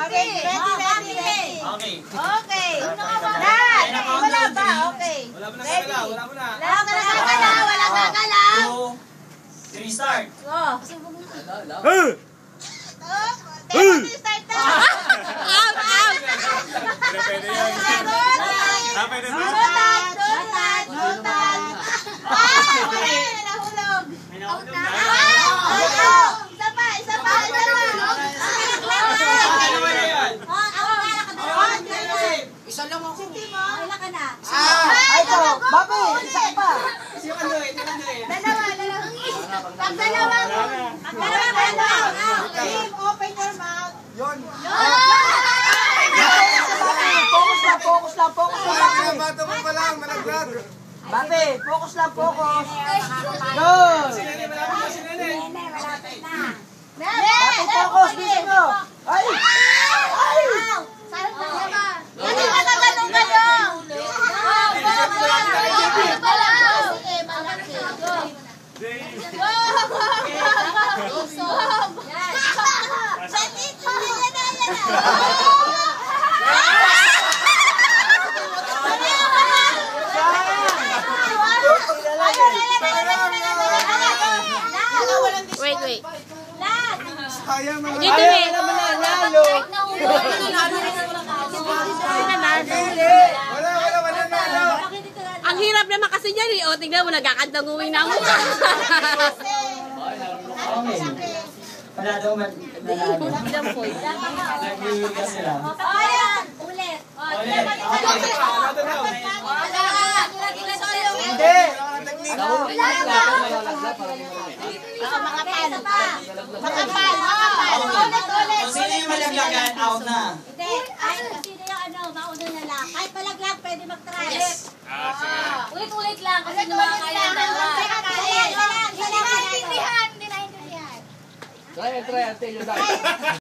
Ready. Okay. Okay. Wala ba? Okay. Wala mo na gagalaw. Wala mo na. Wala gagalaw. 2, 3, start. Go. Start na. Out! Out! Pwede yan. Pwede ba? Lutan. Nahulog. Isa pa. Isa lang ako. Wala ka na. Ay ko, Babi, isa pa. Dalawa. Pag dalawa. Team, open your mouth. Yun. Focus lang. Bata mo pa lang, malaglag. Babi, focus lang. Yun. Babi, focus. Bisa mo. Ay! Wait. Sayang naman. Dito eh. Nanalo. Wala nalo. Ang hirap naman kasi niyan eh. O, tingnan mo, nagkakantang uwi na mo. Wala daw man. Ilang point? Nag-iigas sila. Ulit. Hindi. Makapal. Ulit. Kung sino yung malaglagan, out na. Hindi. Ay, sino yung mauna na lang. Kahit malaglag, pwede mag-try. Ulit lang. Kasi nakakaya na lang. Hindi naintindihan. Try until you die.